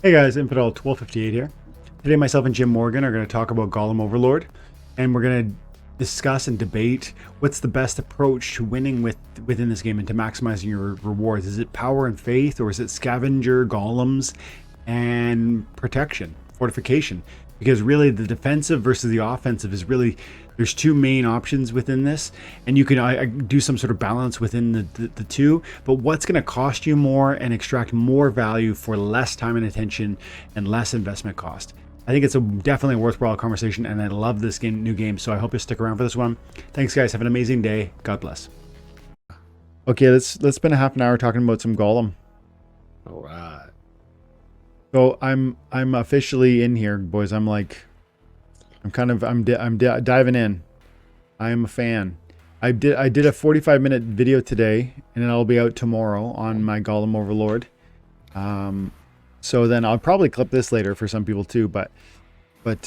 Hey guys, Infidel 1258 here. Today myself and Jim Morgan are going to talk about Golem Overlord, and we're going to discuss and debate what's the best approach to winning within this game and to maximizing your rewards. Is it power and faith, or is it scavenger, golems, and protection, fortification? Because really the defensive versus the offensive is really, there's two main options within this, and you can do some sort of balance within the two, but what's going to cost you more and extract more value for less time and attention and less investment cost? I think it's definitely a worthwhile conversation, and I love this new game, so I hope you stick around for this one. Thanks guys, have an amazing day. God bless. Okay, let's spend a half an hour talking about some Golem. All right. So I'm officially in here, boys. I'm diving in. I am a fan. I did a 45-minute video today, and it'll be out tomorrow on my Golem Overlord. So then I'll probably clip this later for some people too, but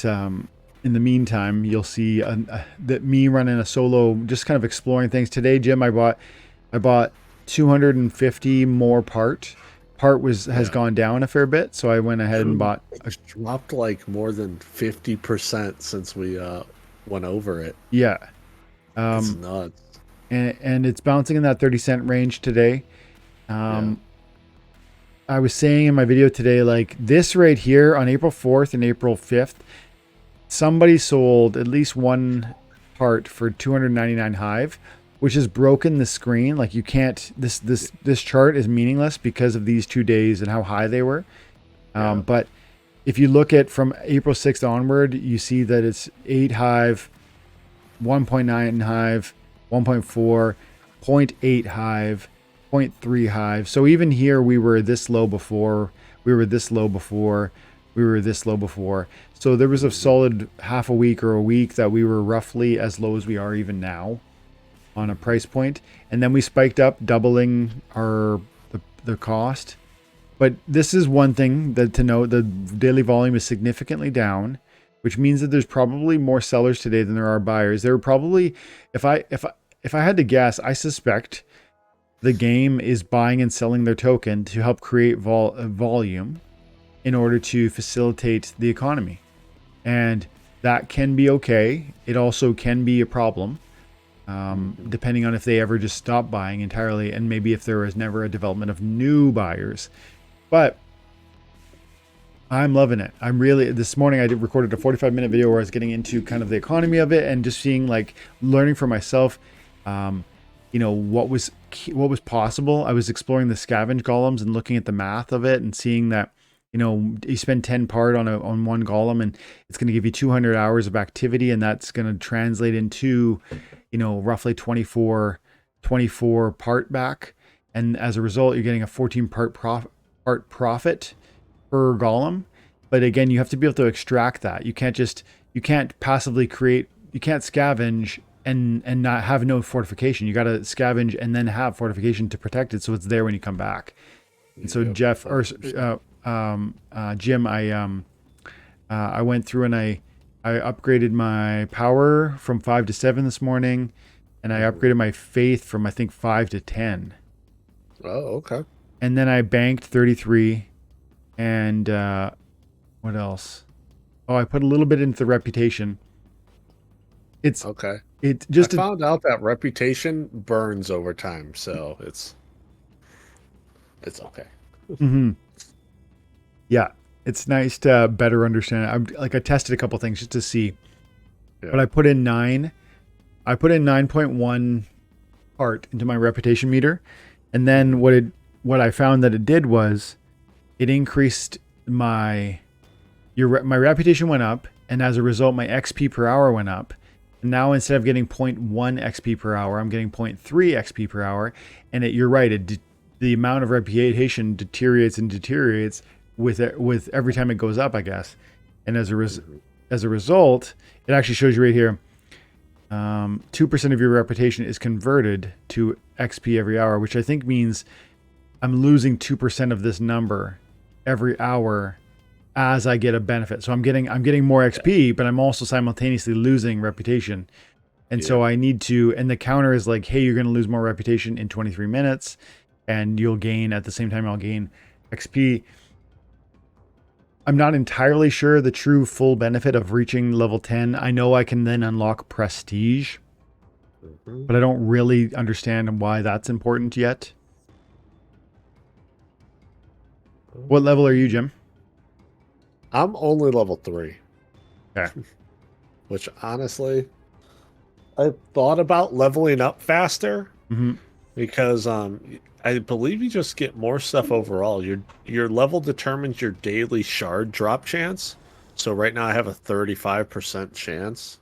in the meantime, you'll see that me running a solo, just kind of exploring things. Today, Jim, I bought 250 more part has gone down a fair bit, so I went ahead and bought dropped like more than 50% since we went over it. Yeah. That's nuts. And it's bouncing in that 30-cent range today. I was saying in my video today, like this right here on April 4th and April 5th, somebody sold at least one part for 299 Hive, which has broken the screen. Like you can't, this chart is meaningless because of these 2 days and how high they were. But if you look at from April 6th onward, you see that it's 8 Hive, 1.9 Hive, 1.4, 0.8 Hive, 0.3 Hive. So even here we were this low before, we were this low before, we were this low before. So there was a solid half a week or a week that we were roughly as low as we are even now on a price point, and then we spiked up, doubling the cost. But this is one thing that to note: the daily volume is significantly down, which means that there's probably more sellers today than there are buyers. There are probably, if I had to guess, I suspect the game is buying and selling their token to help create volume in order to facilitate the economy, and that can be okay. It also can be a problem. Depending on if they ever just stop buying entirely, and maybe if there was never a development of new buyers. But I'm loving it. This morning I recorded a 45-minute video where I was getting into kind of the economy of it and just seeing, like, learning for myself, what was possible. I was exploring the scavenge golems and looking at the math of it and seeing that, you spend 10 part on one golem and it's going to give you 200 hours of activity, and that's going to translate into, roughly 24 part back. And as a result, you're getting a 14 part profit per golem. But again, you have to be able to extract that. You can't passively create, you can't scavenge and not have no fortification. You got to scavenge and then have fortification to protect it, so it's there when you come back. And so Jeff, or Jim, I went through and I upgraded my power from 5 to 7 this morning, and I upgraded my faith from, I think, 5 to 10. Oh, okay. And then I banked 33, and what else? Oh, I put a little bit into the reputation. It's okay. It just I found out that reputation burns over time, so it's okay. Mm-hmm. Yeah, it's nice to better understand. I tested a couple things just to see, but I put in 9.1 part into my reputation meter, and then what I found that it did was it increased my reputation went up, and as a result, my XP per hour went up. And now instead of getting 0.1 XP per hour, I'm getting 0.3 XP per hour, and you're right. The amount of reputation deteriorates with every time it goes up, I guess. And as a result, it actually shows you right here, 2% of your reputation is converted to XP every hour, which I think means I'm losing 2% of this number every hour as I get a benefit. So I'm getting more XP, but I'm also simultaneously losing reputation. And so I need to, and the counter is like, hey, you're going to lose more reputation in 23 minutes, and you'll gain at the same time, I'll gain XP. I'm not entirely sure the true full benefit of reaching level 10. I know I can then unlock prestige, but I don't really understand why that's important yet. What level are you, Jim? I'm only level 3. Okay. Which honestly, I thought about leveling up faster because I believe you just get more stuff overall. Your level determines your daily shard drop chance. So right now I have a 35% chance.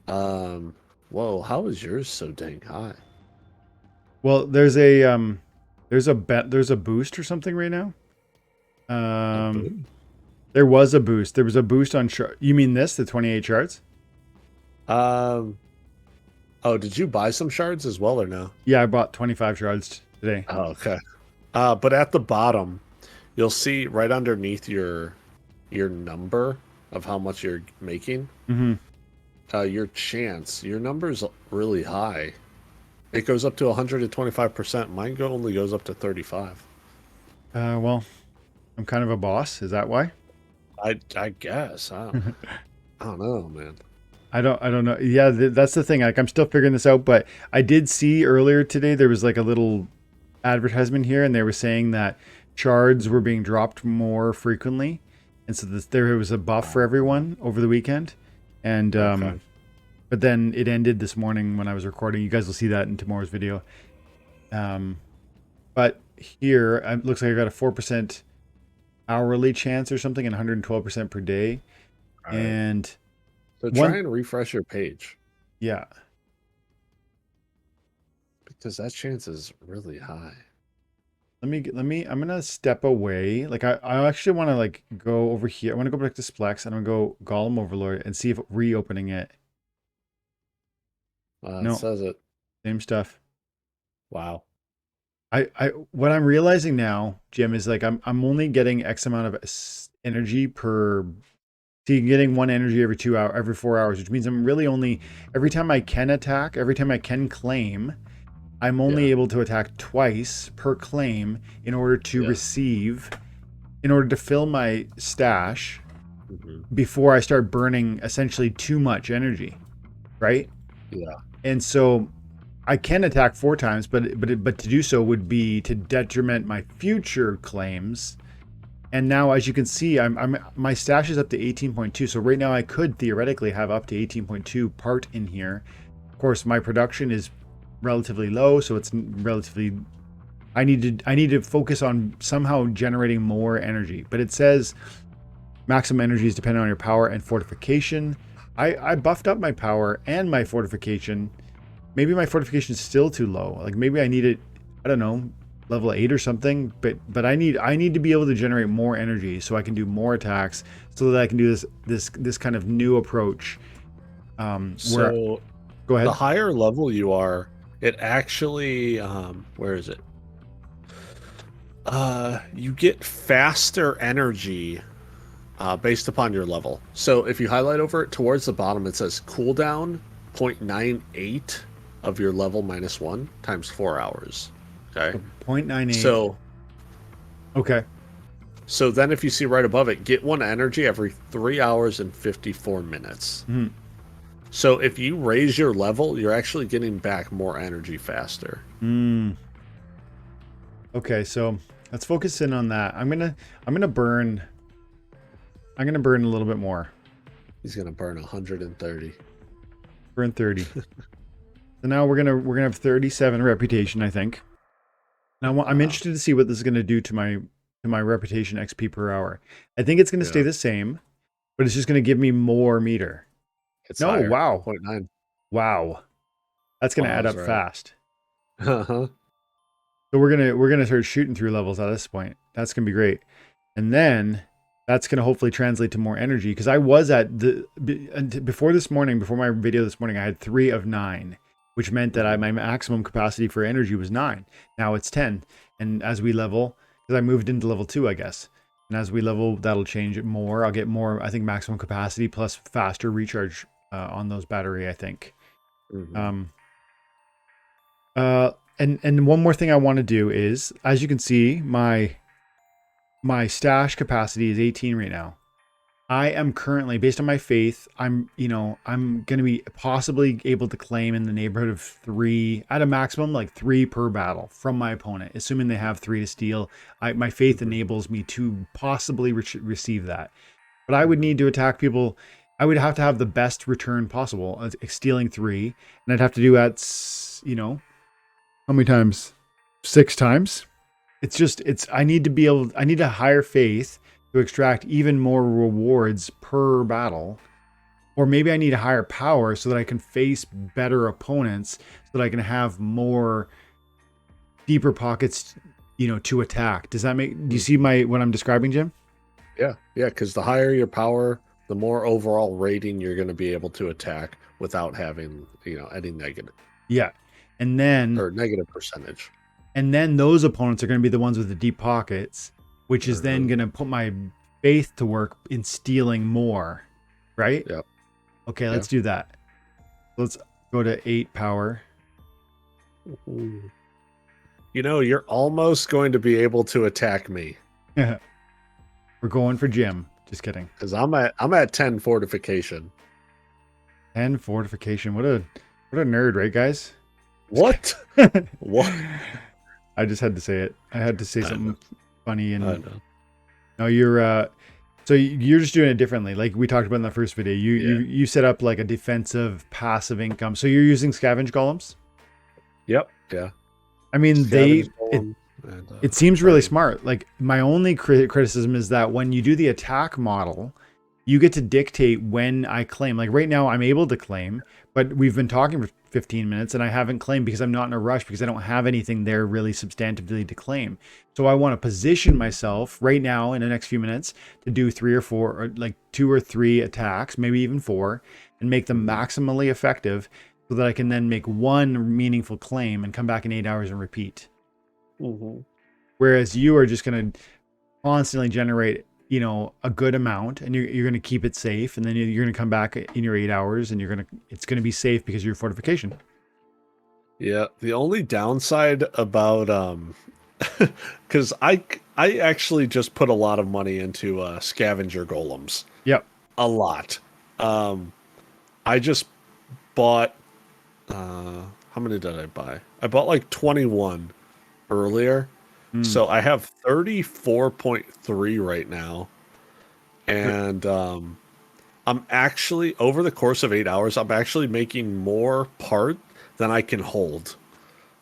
Whoa, how is yours so dang high? Well, there's a boost or something right now. There was a boost. There was a boost on shard. You mean this, the 28 shards? Oh, did you buy some shards as well or no? Yeah, I bought 25 shards today. Oh, okay. But at the bottom, you'll see right underneath your number of how much you're making. Your chance, your number's really high. It goes up to 125%. Mine only goes up to 35. Well, I'm kind of a boss. Is that why? I guess. I don't know, man. I don't know. Yeah, that's the thing. Like, I'm still figuring this out, but I did see earlier today there was like a little advertisement here, and they were saying that shards were being dropped more frequently, and so there was a buff for everyone over the weekend, and but then it ended this morning when I was recording. You guys will see that in tomorrow's video. But here it looks like I got a 4% hourly chance or something, and 112% per day, and so try and refresh your page. Yeah. Because that chance is really high. I'm gonna step away. Like I actually want to like go over here. I want to go back to Splex and I'm gonna go Golem Overlord and see if reopening it. No, it says it. Same stuff. Wow. What I'm realizing now, Jim, is like I'm only getting X amount of energy per. So you're getting 1 energy every 2 hours, every 4 hours, which means I'm really only every time I can attack, every time I can claim, I'm only able to attack twice per claim in order to receive, in order to fill my stash before I start burning essentially too much energy, right? Yeah. And so I can attack 4 times, but to do so would be to detriment my future claims. And now, as you can see, my stash is up to 18.2. So right now I could theoretically have up to 18.2 part in here. Of course, my production is relatively low, so it's relatively. I need to focus on somehow generating more energy. But it says maximum energy is dependent on your power and fortification. I buffed up my power and my fortification. Maybe my fortification is still too low. Like maybe I need it. I don't know. Level 8 or something, but I need to be able to generate more energy so I can do more attacks, so that I can do this kind of new approach. So go ahead. The higher level you are, it actually where is it? You get faster energy based upon your level. So if you highlight over it towards the bottom, it says cooldown 0.98 of your level -1 times 4 hours. Okay. 0.98. So. Okay. So then if you see right above it, get 1 energy every 3 hours and 54 minutes. So if you raise your level, you're actually getting back more energy faster. Okay, so let's focus in on that. I'm gonna burn a little bit more. He's gonna burn 130. Burn 30. So now we're gonna have 37 reputation, I think. Now I'm interested to see what this is gonna do to my reputation XP per hour. I think it's gonna stay the same, but it's just gonna give me more meter. It's higher. Wow. 0.9. Wow. That's gonna add up fast. Uh-huh. So we're gonna start shooting through levels at this point. That's gonna be great. And then that's gonna hopefully translate to more energy, because I was at before my video this morning, I had 3 of 9, which meant that my maximum capacity for energy was 9. Now it's 10. And as we level, because I moved into level 2, I guess. And as we level, that'll change it more. I'll get more, I think, maximum capacity plus faster recharge on those battery, I think. And one more thing I want to do is, as you can see, my my stash capacity is 18 right now. I am currently, based on my faith, I'm going to be possibly able to claim in the neighborhood of 3 at a maximum, like 3 per battle from my opponent, assuming they have 3 to steal. My faith enables me to possibly receive that. But I would need to attack people. I would have to have the best return possible, stealing 3, and I'd have to do at, how many times? 6 times. I need a higher faith to extract even more rewards per battle. Or maybe I need a higher power so that I can face better opponents, so that I can have more deeper pockets, to attack. Do you see what I'm describing, Jim? Yeah, because the higher your power, the more overall rating you're going to be able to attack without having, any negative. Yeah. And then... Or negative percentage. And then those opponents are going to be the ones with the deep pockets, which is then going to put my faith to work in stealing more, right? Yep. Okay, let's do that. Let's go to 8 power. Ooh. You're almost going to be able to attack me. We're going for Jim. Just kidding. Because I'm at 10 fortification. 10 fortification. What a nerd, right, guys? What? What? I just had to say it. I had to say something funny. And I know. no, you're so you're just doing it differently. Like we talked about in the first video, you set up like a defensive passive income. So you're using scavenge golems? Yep. Yeah. I mean, it seems really smart. Like my only criticism is that when you do the attack model, you get to dictate when I claim. Like right now I'm able to claim, but we've been talking for 15 minutes and I haven't claimed because I'm not in a rush, because I don't have anything there really substantively to claim. So I want to position myself right now in the next few minutes to do 3 or 4, or like 2 or 3 attacks, maybe even 4, and make them maximally effective so that I can then make one meaningful claim and come back in 8 hours and repeat. Mm-hmm. Whereas you are just going to constantly generate, a good amount, and you're going to keep it safe, and then you're going to come back in your 8 hours, and it's going to be safe because of your fortification. Yeah, the only downside about because I actually just put a lot of money into scavenger golems. Yep, a lot. I just bought how many did I buy? I bought like 21 earlier. So I have 34.3 right now. And I'm actually, over the course of 8 hours, I'm actually making more part than I can hold.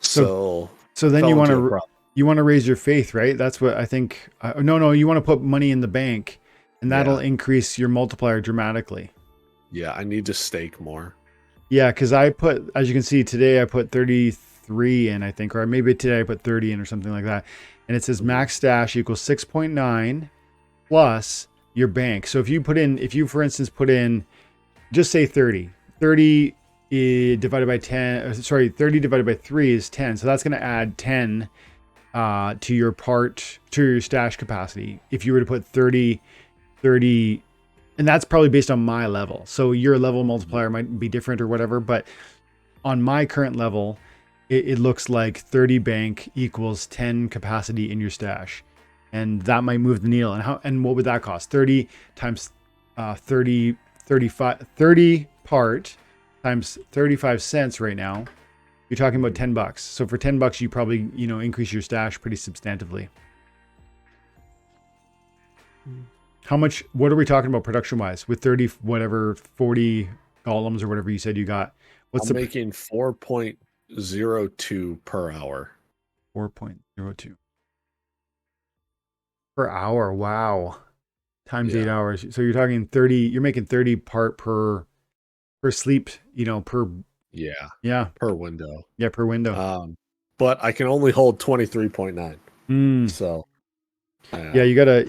So then you want to raise your faith, right? That's what I think. No, you want to put money in the bank, and that'll increase your multiplier dramatically. Yeah, I need to stake more. Yeah, because as you can see today, I put 33 in, I think, or maybe today I put 30 in or something like that. And it says max stash equals 6.9 plus your bank. So if you for instance put in, just say 30 divided by 10, 30 divided by 3 is 10. So that's going to add 10 to your stash capacity. If you were to put 30, and that's probably based on my level. So your level multiplier might be different or whatever, but on my current level, it looks like 30 bank equals 10 capacity in your stash. And that might move the needle. And what would that cost? 30 times 30 part times 35 cents right now. You're talking about $10. So for $10, you probably, increase your stash pretty substantively. How much, what are we talking about production wise with 40 golems or whatever you said you got? I'm making 4.02 per hour. 4.02 per hour. Wow. Times 8 hours. So you're talking 30, you're making 30 part per sleep, per. Yeah. Per window. Yeah. Per window. But I can only hold 23.9. So. Yeah. You gotta,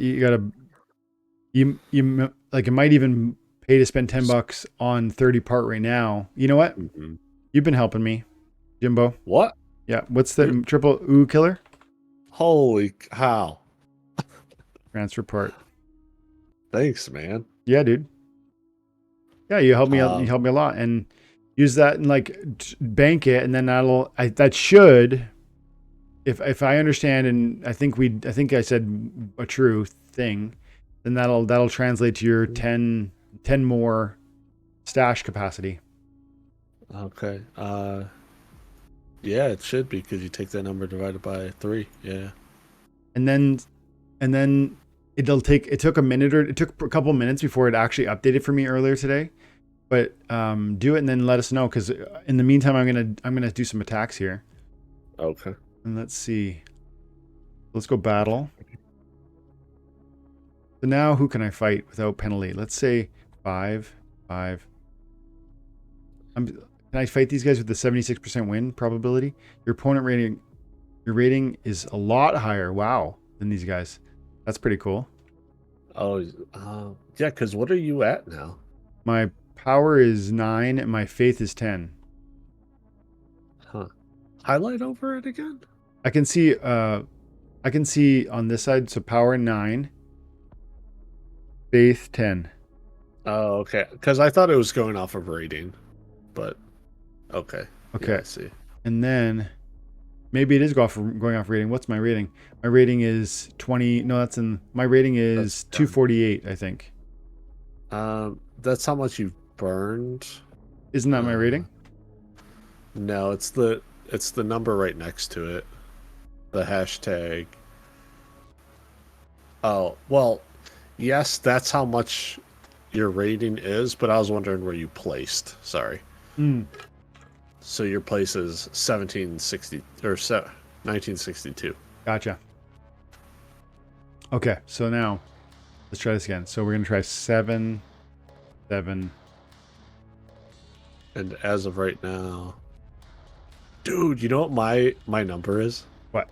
like, it might even pay to spend $10 on 30 part right now. You know what? Mm-hmm. You've been helping me, Jimbo. What? Yeah. What's the triple ooh killer? Holy cow. Transfer part. Thanks, man. Yeah, dude. Yeah, you helped me out. You helped me a lot, and use that and like bank it, and then that should if I understand, and I think I said a true thing, then that'll translate to your 10 more stash capacity. Okay. Yeah, it should be because you take that number divided by 3. Yeah. And then it took a couple minutes before it actually updated for me earlier today. But do it and then let us know, because in the meantime I'm gonna do some attacks here. Okay. And let's see. Let's go battle. So now who can I fight without penalty? Let's say 5, 5. Can I fight these guys with the 76% win probability? Your rating is a lot higher. Wow, than these guys. That's pretty cool. Oh, yeah. Because what are you at now? My power is 9 and my faith is 10. Huh. Highlight over it again. I can see on this side. So power 9, faith 10. Oh, okay. Because I thought it was going off of rating, but okay. Okay. Yeah, I see. And then maybe it is going off rating. What's my rating? My rating is 20. No, my rating is 248, I think. That's how much you've burned. Isn't that my rating? No, it's the number right next to it. The hashtag. Oh, well, yes, that's how much your rating is, but I was wondering where you placed. Sorry. So your place is 1760 or 1962. Gotcha. Okay, so now let's try this again. So we're gonna try 7, 7. And as of right now, dude, you know what my number is? What?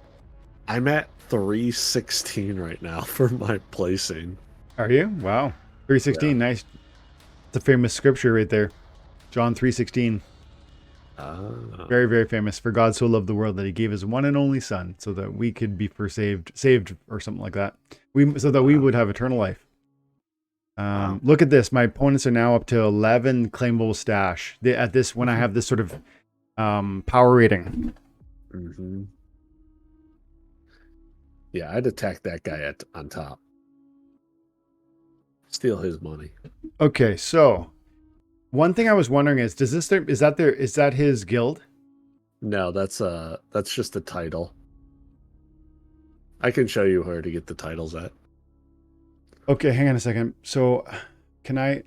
I'm at 316 right now for my placing. Are you? Wow. 316, yeah. Nice. It's a famous scripture right there. John 3:16. Very, very famous. For God so loved the world that he gave his one and only son so that we could be saved or something like that. So that we would have eternal life. Look at this. My opponents are now up to 11 claimable stash. When I have this sort of power rating. Mm-hmm. Yeah, I'd attack that guy on top. Steal his money. Okay, so one thing I was wondering is that his guild? No, that's just a title. I can show you where to get the titles at. Okay, hang on a second. So I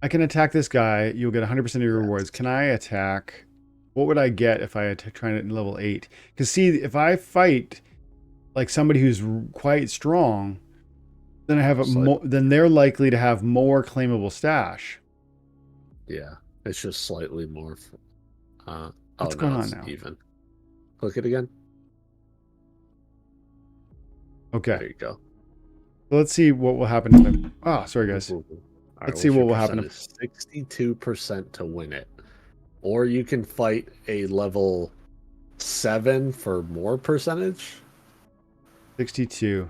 can attack this guy. You'll get 100% of your rewards. Can I attack? What would I get if I try it in level 8? Because see, if I fight like somebody who's quite strong, then then they're likely to have more claimable stash. Yeah, it's just slightly more. What's going on now? Even. Click it again. Okay. There you go. So let's see what will happen to them. Oh, sorry guys. Let's see what will happen. 62% to win it. Or you can fight a level 7 for more percentage. 62.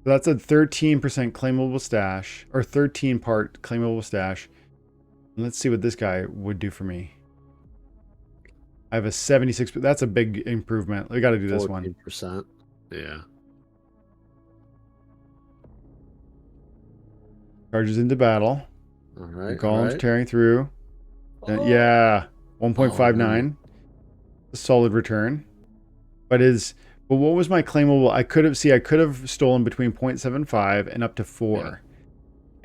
So that's a 13% claimable stash, or 13-part claimable stash. Let's see what this guy would do for me. I have a 76. That's a big improvement. We got to do this 14%. one. Yeah. Charges into battle. All right. Golem's tearing through. Yeah. 1.59. A solid return. But what was my claimable? I could have stolen between 0.75 and up to 4. Yeah.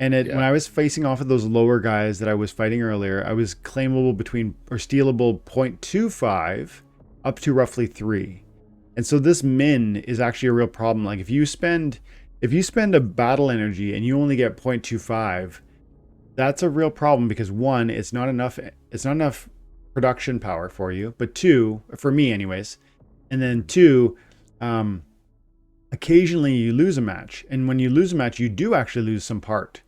And when I was facing off of those lower guys that I was fighting earlier, I was claimable stealable 0.25 up to roughly 3. And so this min is actually a real problem. Like if you spend a battle energy and you only get 0.25, that's a real problem because 1, it's not enough production power for you, but 2, for me anyways. And then 2, occasionally you lose a match. And when you lose a match, you do actually lose some part.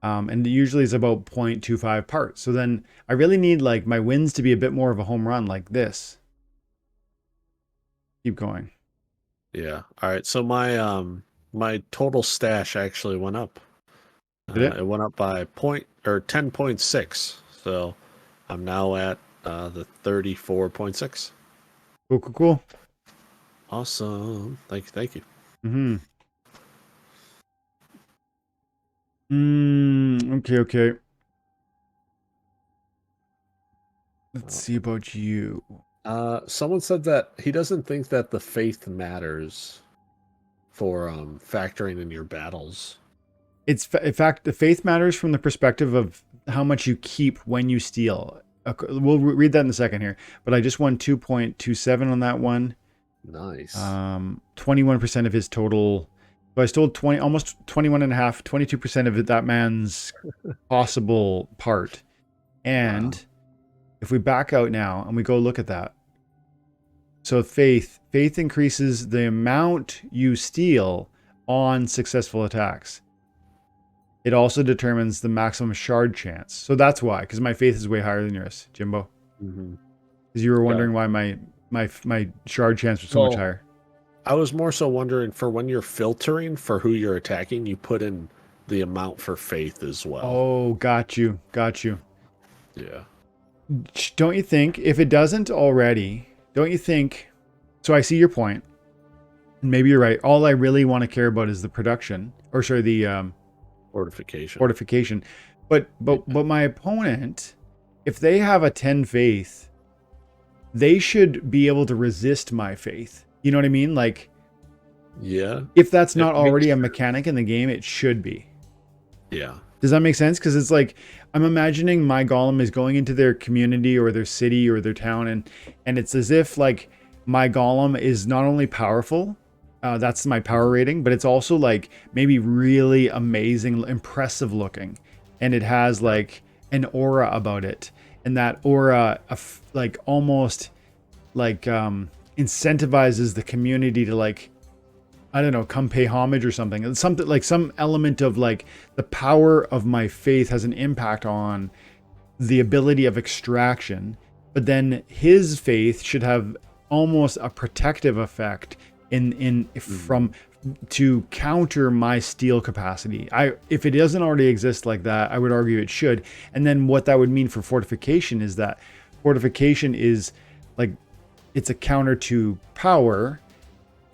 And usually it's about 0.25 parts. So then I really need like my wins to be a bit more of a home run like this. Keep going. Yeah. All right. So my total stash actually went up. Did it? It went up by 10.6. So I'm now at the 34.6. Cool. Awesome. Thank you. Mm-hmm. Okay. Let's see about you. Someone said that he doesn't think that the faith matters for factoring in your battles. In fact, the faith matters from the perspective of how much you keep when you steal. We'll read that in a second here, but I just won 2.27 on that one. Nice. 21% of his total. So I stole almost 21 and a half, 22% of that man's possible part. And if we back out now and we go look at that. So faith increases the amount you steal on successful attacks. It also determines the maximum shard chance. So that's why, because my faith is way higher than yours, Jimbo. Because you were wondering why my shard chance was so much higher. I was more so wondering for when you're filtering for who you're attacking, you put in the amount for faith as well. Oh, got you. Yeah. Don't you think, if it doesn't already, don't you think, so I see your point, and maybe you're right. All I really want to care about is the production, or sorry, the fortification. But my opponent, if they have a 10 faith, they should be able to resist my faith. You know what I mean? Like, yeah. If that's not already a mechanic in the game, it should be. Yeah. Does that make sense? Because it's like, I'm imagining my golem is going into their community or their city or their town, and it's as if like my golem is not only powerful, that's my power rating, but it's also like maybe really amazing, impressive looking, and it has like an aura about it, and that aura like almost like incentivizes the community to like, I don't know, come pay homage or something. It's something like some element of like the power of my faith has an impact on the ability of extraction, but then his faith should have almost a protective effect from to counter my steal capacity. If it doesn't already exist like that, I would argue it should. And then what that would mean for fortification is that fortification is like, it's a counter to power,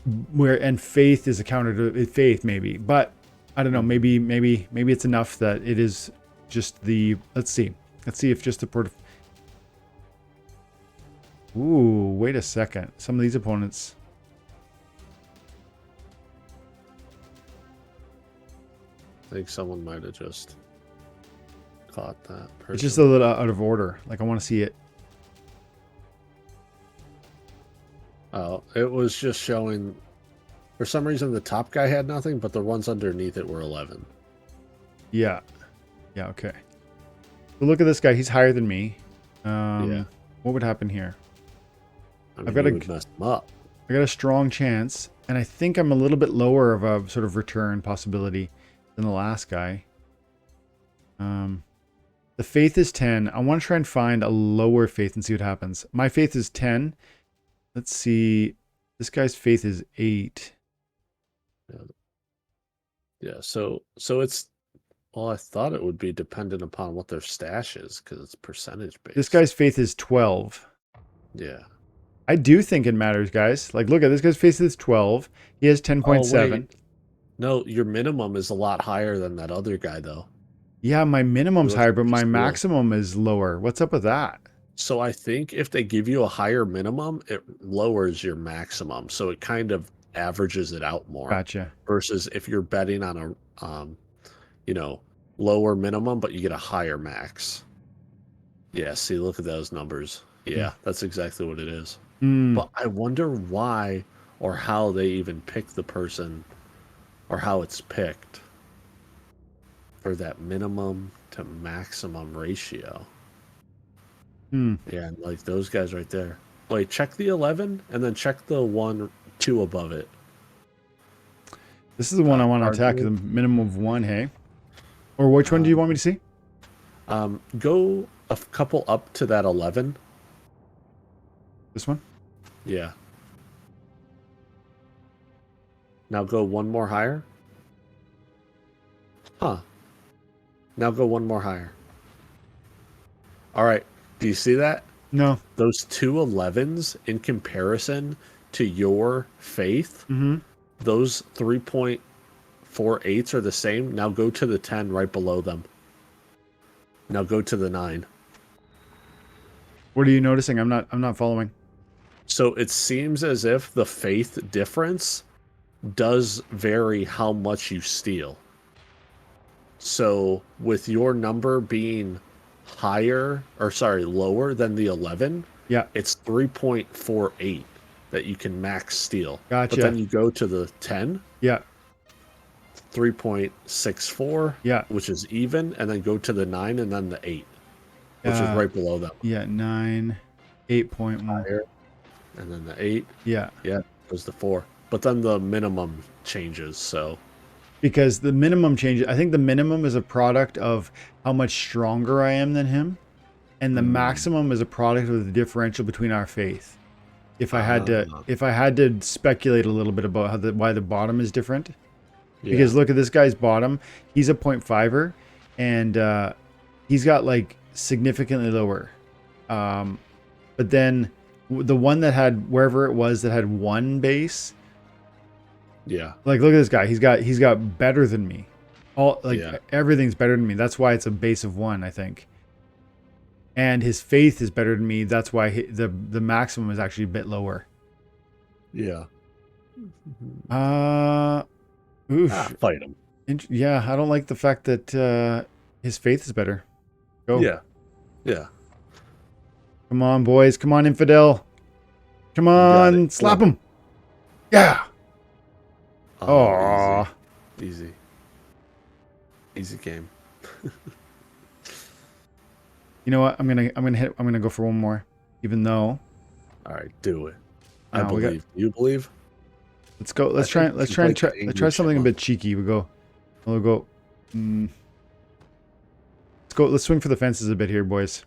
and faith is a counter to faith, maybe. But I don't know, maybe it's enough that it is just the, let's see if just the ooh, wait a second. Some of these opponents, I think someone might have just caught that person. It's just a little out of order. Like, I want to see it. Oh, it was just showing, for some reason the top guy had nothing, but the ones underneath it were 11. Yeah, okay. So look at this guy. He's higher than me. Yeah. What would happen here? I mean, you would mess them up. I got a strong chance, and I think I'm a little bit lower of a sort of return possibility than the last guy. The faith is 10. I want to try and find a lower faith and see what happens. My faith is 10. Let's see. This guy's faith is 8. Yeah, so it's, well, I thought it would be dependent upon what their stash is because it's percentage based. This guy's faith is 12. Yeah. I do think it matters, guys. Like, look at this guy's faith is 12. He has 10.7. No, your minimum is a lot higher than that other guy, though. Yeah, my minimum's higher, but my maximum is lower. What's up with that? So I think if they give you a higher minimum, it lowers your maximum. So it kind of averages it out more. Gotcha. Versus if you're betting on a, lower minimum, but you get a higher max. Yeah, see, look at those numbers. Yeah, that's exactly what it is. But I wonder why or how they even pick the person or how it's picked for that minimum to maximum ratio. Yeah, and like those guys right there. Wait, check the 11 and then check the 2 above it. This is the one I want to attack, the minimum of 1, hey? Or which one do you want me to see? Go a couple up to that 11. This one? Yeah. Now go one more higher. Huh. Now go one more higher. All right. Do you see that? No. Those 2 11s in comparison to your faith, those 3.48s are the same. Now go to the 10 right below them. Now go to the 9. What are you noticing? I'm not following. So it seems as if the faith difference does vary how much you steal. So with your number being lower than the 11, Yeah. it's 3.48 that you can max steal. Gotcha. But then you go to the 10. Yeah. 3.64. Yeah. Which is even, and then go to the 9 and then the 8, which is right below them. Yeah, 9, 8.1. And then the 8. Yeah. Yeah, goes to 4. But then the minimum changes, so. Because the minimum changes, I think the minimum is a product of how much stronger I am than him. And the maximum is a product of the differential between our faith. If I had to speculate a little bit about why the bottom is different. Yeah. Because look at this guy's bottom. He's a 0.5er and he's got like significantly lower. But then the one that had wherever it was that had 1 base. Yeah. Like look at this guy. He's got better than me. Everything's better than me. That's why it's a base of 1, I think. And his faith is better than me. That's why the maximum is actually a bit lower. Yeah. Fight him. Yeah, I don't like the fact that his faith is better. Go. Yeah. Yeah. Come on, boys. Come on, infidel. Come on, slap him. Yeah. Oh, easy. Easy game. You know what? I'm gonna go for one more, even though. All right, do it. I believe. You believe? Let's go. Let's try something a bit cheeky. We'll go. Let's go. Let's swing for the fences a bit here, boys.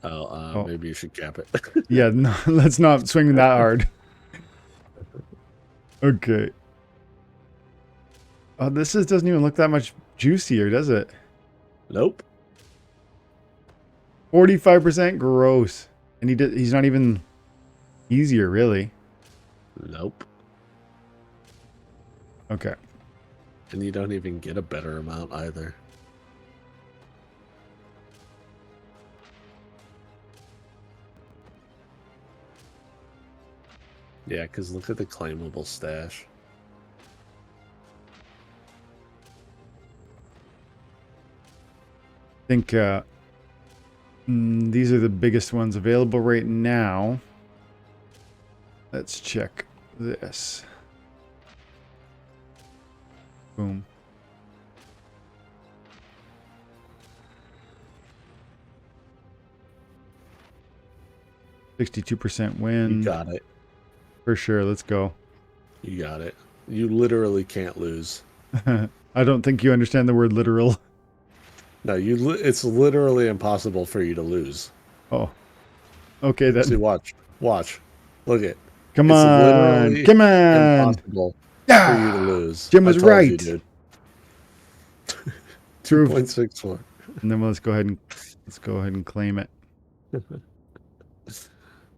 Maybe you should cap it. Yeah, no, let's not swing that hard. Okay. Oh, this doesn't even look that much juicier, does it? Nope. 45% gross, and he's not even easier, really. Nope. Okay. And you don't even get a better amount either. Yeah, because look at the claimable stash. I think these are the biggest ones available right now. Let's check this. Boom. %62 win. You got it. For sure. Let's go. You got it. You literally can't lose. I don't think you understand the word literal. No, it's literally impossible for you to lose. Oh. Okay, then. See, watch. Look it. Come on. Impossible for you to lose. Jim was right. 2.64. And then let's go ahead and claim it. And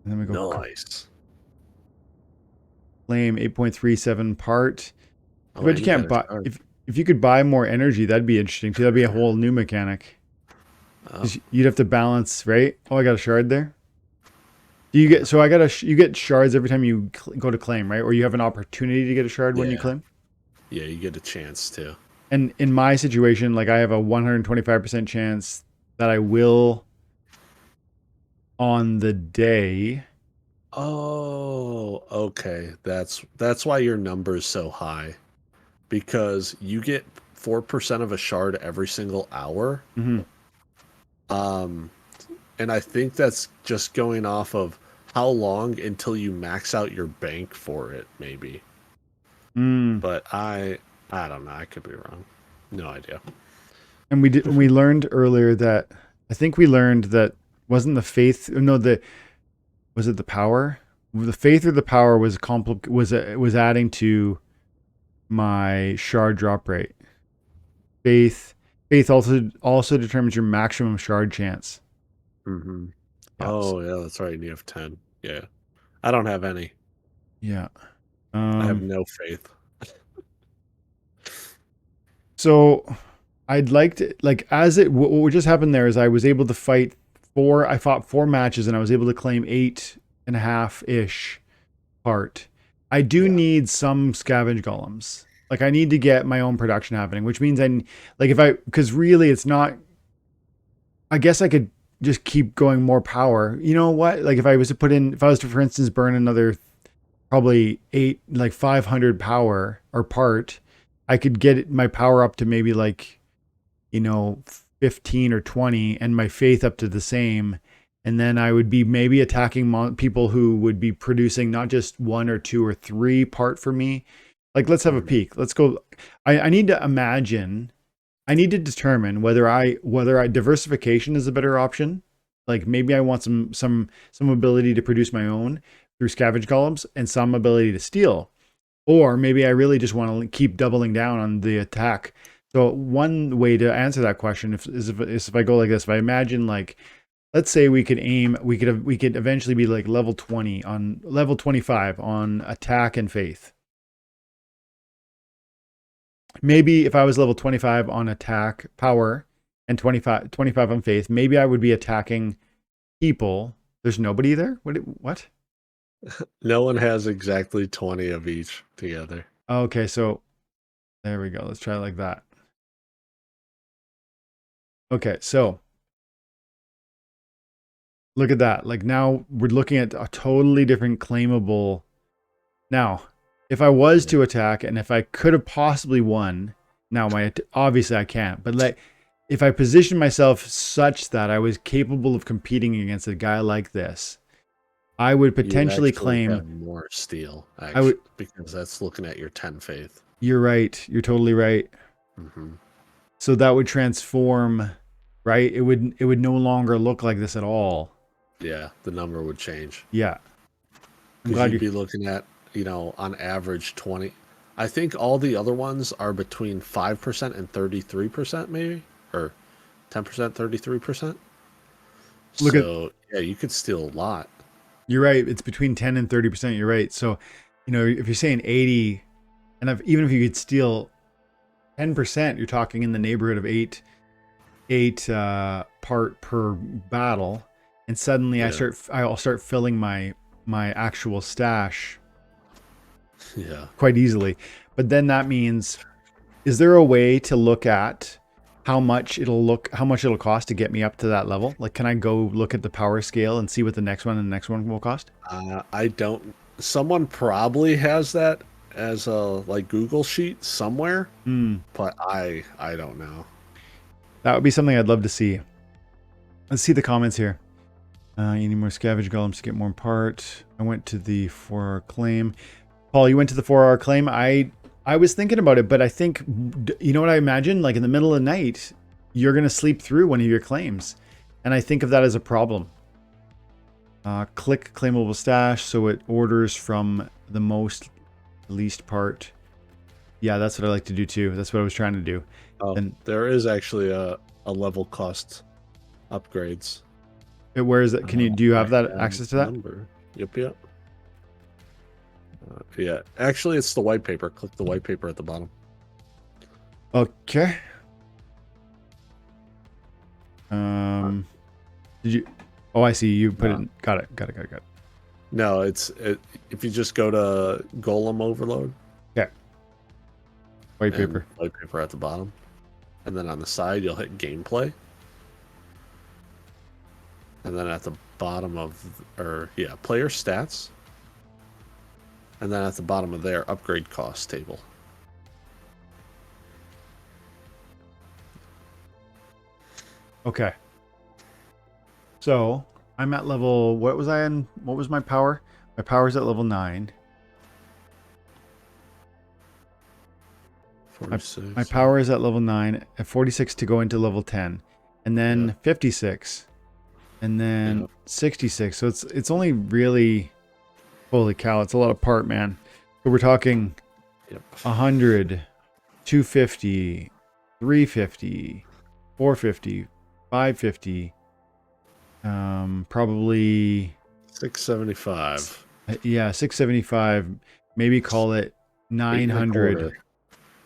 then we go nice. Claim 8.37 part. But you can't buy if you could buy more energy, that'd be interesting too. That'd be a whole new mechanic. You'd have to balance, right? Oh, I got a shard there. Do you get you get shards every time you go to claim, right? Or you have an opportunity to get a shard when you claim? Yeah, you get a chance to. And in my situation, like I have a 125% chance that I will on the day. Oh, okay. That's why your number is so high. Because you get 4% of a shard every single hour. Mm-hmm. And I think that's just going off of how long until you max out your bank for it, maybe. But I don't know. I could be wrong. No idea. And we learned earlier that I think we learned that wasn't the faith? No, was it the power? The faith or the power was adding to my shard drop rate. Faith also determines your maximum shard chance. Mm-hmm. Oh yeah, that's right. And you have 10. Yeah, I don't have any. Yeah. I have no faith. So I'd like to, like, what just happened there is I was able to I fought 4 matches and I was able to claim 8.5-ish part. I do need some scavenge golems. Like, I need to get my own production happening, which means because really it's not, I guess I could just keep going more power. You know what? Like, if I was to, for instance, burn another probably 500 power or part, I could get my power up to maybe 15 or 20 and my faith up to the same. And then I would be maybe attacking people who would be producing not just 1 or 2 or 3 part for me. Like, let's have a peek. Let's go. I need to imagine. I need to determine whether diversification is a better option. Like, maybe I want some ability to produce my own through scavenge golems and some ability to steal. Or maybe I really just want to keep doubling down on the attack. So one way to answer that question is if I go like this. If I imagine, like, let's say we could eventually be like level 25 on attack and faith. Maybe if I was level 25 on attack power and 25 on faith, maybe I would be attacking people. There's nobody there? What? No one has exactly 20 of each together. Okay, so there we go. Let's try it like that. Okay, so look at that. Like, now we're looking at a totally different claimable. Now, if I was to attack and if I could have possibly won, now obviously I can't, but if I positioned myself such that I was capable of competing against a guy like this, I would potentially claim more steel. Actually, because that's looking at your 10 faith. You're right. You're totally right. Mm-hmm. So that would transform, right? It would no longer look like this at all. Yeah, the number would change. Yeah. Because you'd be looking at, on average 20. I think all the other ones are between 5% and 33%, maybe, or 10%, 33%. Yeah, you could steal a lot. You're right. It's between 10 and 30%. You're right. So, if you're saying 80, and even if you could steal 10%, you're talking in the neighborhood of eight part per battle, and suddenly I'll start filling my actual stash. Yeah. Quite easily. But then that means, is there a way to look at how much it'll cost to get me up to that level? Like, can I go look at the power scale and see what the next one and the next one will cost? I don't. Someone probably has that as a Google sheet somewhere, but I don't know. That would be something I'd love to see. Let's see the comments here. You need more scavenge golems to get more part. I went to the 4-hour claim. Paul, you went to the 4-hour claim. I was thinking about it, but I think, you know what I imagine? Like, in the middle of the night, you're going to sleep through one of your claims. And I think of that as a problem. Click claimable stash, so it orders from the least part. Yeah, that's what I like to do too. That's what I was trying to do. Oh, and there is actually a level cost upgrades. Where is it? Do you have that access to that? Number. Yep. Yeah, actually, it's the white paper. Click the white paper at the bottom. Okay. Did you? Oh, I see. You put it. Got it. No, if you just go to Golem Overlord. Yeah. White paper. White paper at the bottom, and then on the side you'll hit gameplay, and then at the bottom player stats. And then at the bottom of there, upgrade cost table. Okay. So I'm at level. What was I in? What was my power? My power's at level 9. 46. My power is at level 9. At 46 to go into level 10, and then 56, and then 66. So it's only really. Holy cow, it's a lot of part, man. So we're talking 100, 250, 350, 450, 550, probably 675. Yeah, 675. Maybe call it 900, 8.25.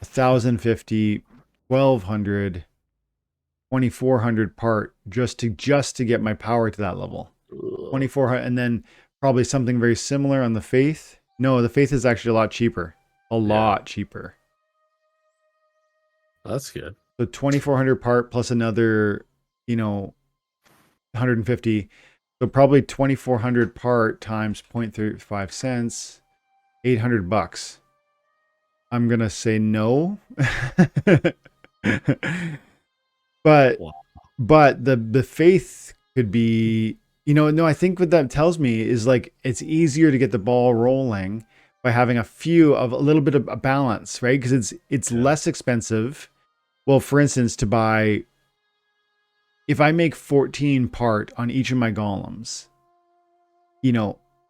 1050, 1200, 2400 part just to get my power to that level. Ugh, 2400, and then probably something very similar on the Faith. No, the Faith is actually a lot cheaper. A yeah, lot cheaper. that's good. So 2400 part plus another, 150. So probably 2400 part times 0.35 cents, 800 bucks. I'm going to say no. but Wow. but the faith could be, no, I think what that tells me is like it's easier to get the ball rolling by having a little bit of a balance, right? Because it's Yeah. less expensive. Well, for instance, to buy, if I make 14 part on each of my golems,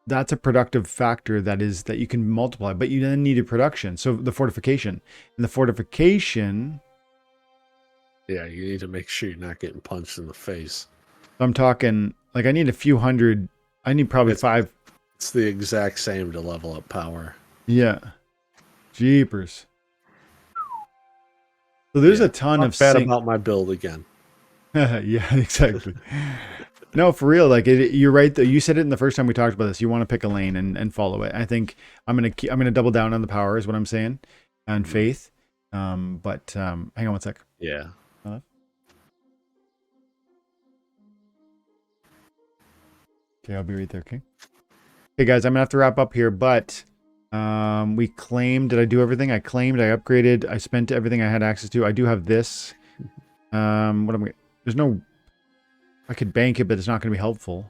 that's a productive factor that you can multiply, but you then need a production. So the fortification, and the fortification, Yeah, you need to make sure you're not getting punched in the face. I'm talking like I need a few hundred. I need probably It's five. it's the exact same to level up power. Yeah. Jeepers. So there's a Yeah. ton of Not bad sync. about my build again. Yeah, exactly. No, for real. Like you're right. Though you said it in the first time we talked about this. You want to pick a lane and follow it. I think I'm gonna double down on the power is what I'm saying, and faith. But hang on one sec. Yeah. Okay, I'll be right there. Okay. Okay, guys, I'm gonna have to wrap up here, but we claimed. Did I do everything? I claimed. I upgraded. I spent everything I had access to. I do have this. What am I? There's no. I could bank it, but it's not going to be helpful.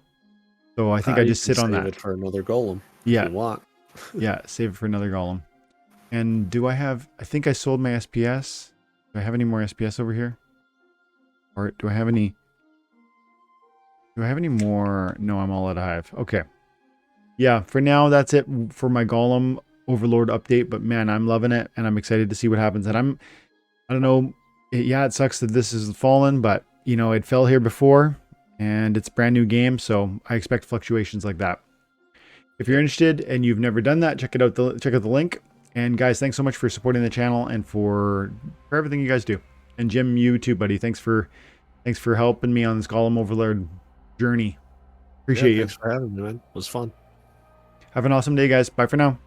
So I think I You just can sit on save that. it for another golem if Yeah, you want. yeah. Save it for another golem. And do I have? I think I sold my SPS. Do I have any more SPS over here? Or do I have any? Do I have any more? No, I'm all out of hive. Okay. Yeah, for now, that's it for my Golem Overlord update. But man, I'm loving it, and I'm excited to see what happens. And I don't know. Yeah, it sucks that this is fallen, but it fell here before, and it's a brand new game, so I expect fluctuations like that. If you're interested and you've never done that, check out the link. And guys, thanks so much for supporting the channel and for everything you guys do. And Jim, you too, buddy. Thanks for helping me on this Golem Overlord journey. Appreciate you. Thanks for having me, man. It was fun. Have an awesome day, guys. Bye for now.